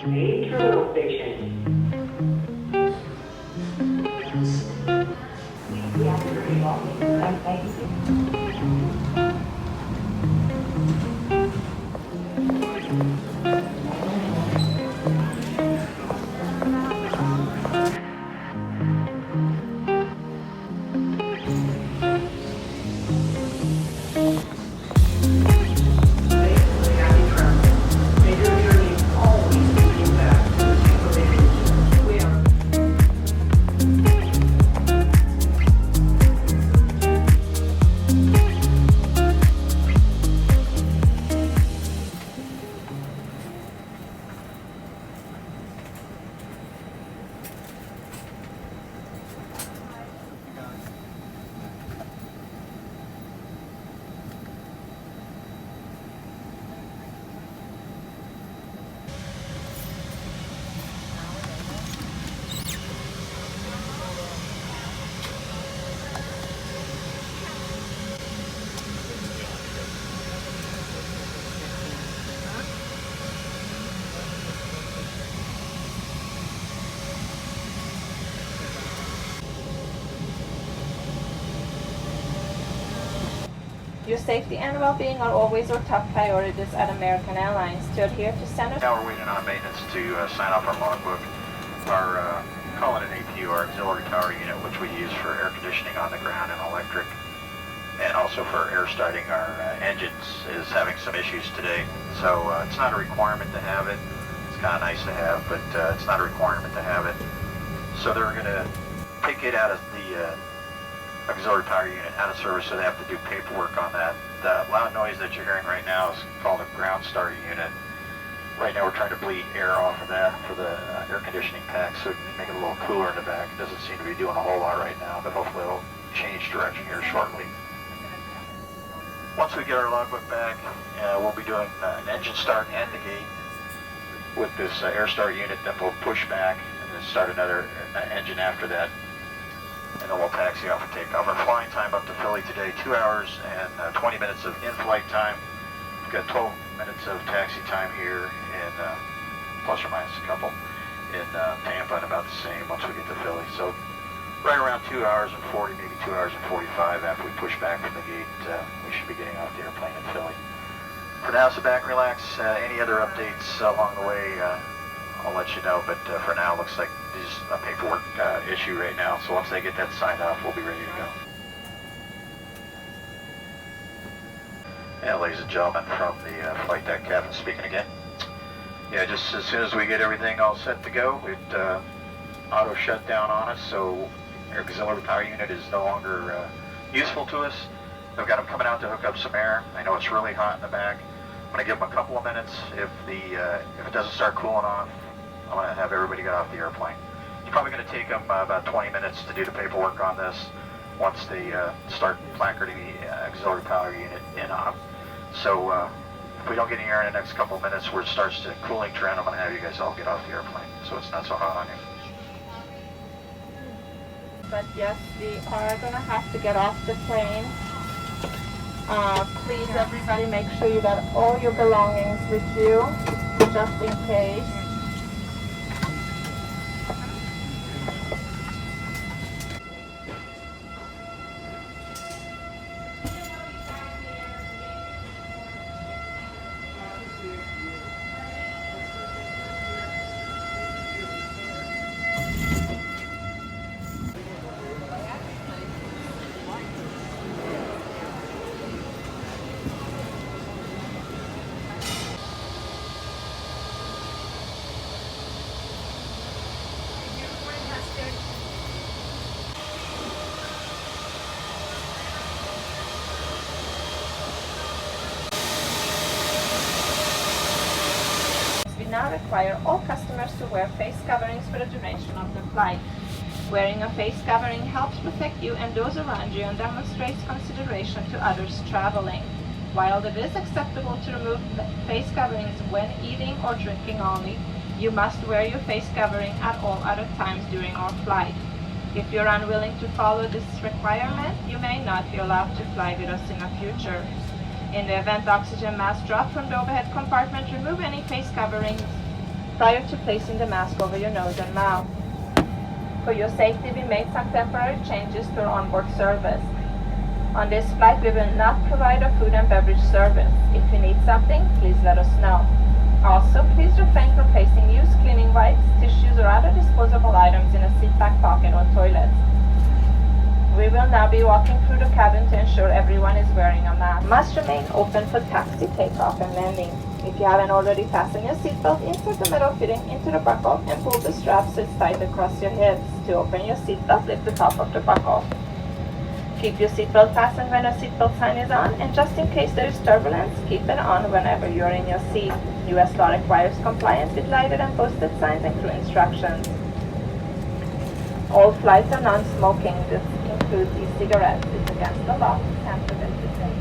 Main terminal station. Your safety and well-being are always our top priorities at American Airlines. To adhere to standards. Now we're waiting on maintenance to sign off our logbook. Our call it an APU, our auxiliary power unit, which we use for air conditioning on the ground and electric, and also for air starting our engines, is having some issues today. So it's not a requirement to have it. It's kind of nice to have, but it's not a requirement to have it. So they're going to take it out of the auxiliary power unit out of service, so they have to do paperwork on that. The loud noise that you're hearing right now is called a ground starter unit. Right now we're trying to bleed air off of that for the air conditioning pack, so we can make it a little cooler in the back. It doesn't seem to be doing a whole lot right now, but hopefully it'll change direction here shortly. Once we get our logbook back, we'll be doing an engine start and the gate with this air start unit. Then we'll push back and then start another engine after that. And then we'll taxi off and take off. Our flying time up to Philly today, 2 hours and 20 minutes of in-flight time. We've got 12 minutes of taxi time here, in plus or minus a couple, in Tampa, and about the same once we get to Philly. So right around 2 hours and 40, maybe 2 hours and 45 after we push back from the gate, we should be getting off the airplane in Philly. For now, sit back, relax. Any other updates along the way, I'll let you know, but for now, it looks like there's a paperwork issue right now, so once they get that signed off, we'll be ready to go. Yeah, ladies and gentlemen, from the flight deck captain speaking again. Yeah, just as soon as we get everything all set to go, it auto shut down on us, so our auxiliary power unit is no longer useful to us. I've got them coming out to hook up some air. I know it's really hot in the back. I'm going to give them a couple of minutes. If it doesn't start cooling off, I'm going to have everybody get off the airplane. It's probably going to take them about 20 minutes to do the paperwork on this once they start placarding the auxiliary power unit in on them. So if we don't get any air in the next couple of minutes where it starts to cooling trend, I'm going to have you guys all get off the airplane so it's not so hot on you. But yes, we are going to have to get off the plane. Please, everybody, make sure you got all your belongings with you, just in case. Now require all customers to wear face coverings for the duration of the flight. Wearing a face covering helps protect you and those around you and demonstrates consideration to others traveling. While it is acceptable to remove face coverings when eating or drinking only, you must wear your face covering at all other times during our flight. If you're unwilling to follow this requirement, you may not be allowed to fly with us in the future. In the event oxygen mask dropped from the overhead compartment, remove any face coverings prior to placing the mask over your nose and mouth. For your safety, we made some temporary changes to our onboard service. On this flight, we will not provide a food and beverage service. If you need something, please let us know. Also, please refrain from placing used cleaning wipes, tissues, or other disposable items in a seat back pocket or toilet. We will now be walking through the cabin to ensure everyone is wearing a mask. Must remain open for taxi, takeoff, and landing. If you haven't already fastened your seatbelt, insert the metal fitting into the buckle and pull the strap so it's tight across your hips. To open your seatbelt, lift the top of the buckle. Keep your seatbelt fastened when a seatbelt sign is on, and just in case there is turbulence, keep it on whenever you're in your seat. U.S. law requires compliance with lighted and posted signs and crew instructions. All flights are non-smoking. This includes e-cigarettes. It's against the law to tamper with the same.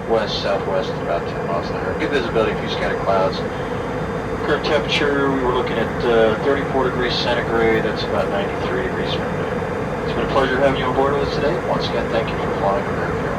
West-southwest at about 10 miles an hour. Good visibility, a few scattered clouds. Current temperature, we were looking at 34 degrees centigrade. That's about 93 degrees Fahrenheit. It's been a pleasure having you on board with us today. Once again, thank you for flying American Airlines.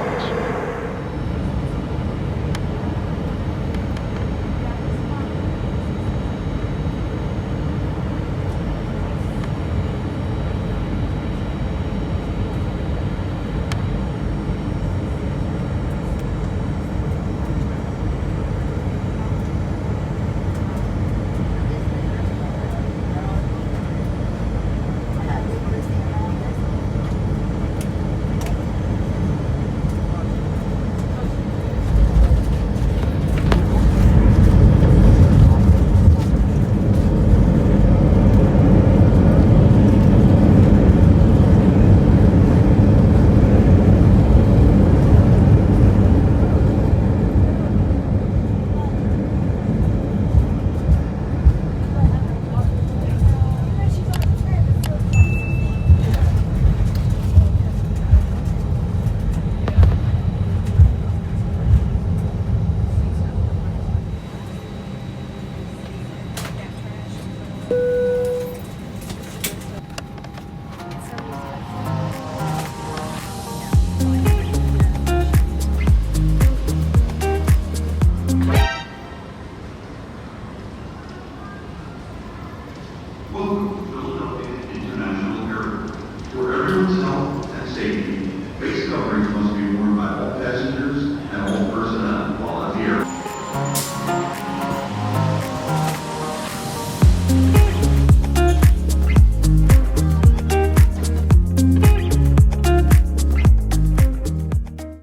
safety.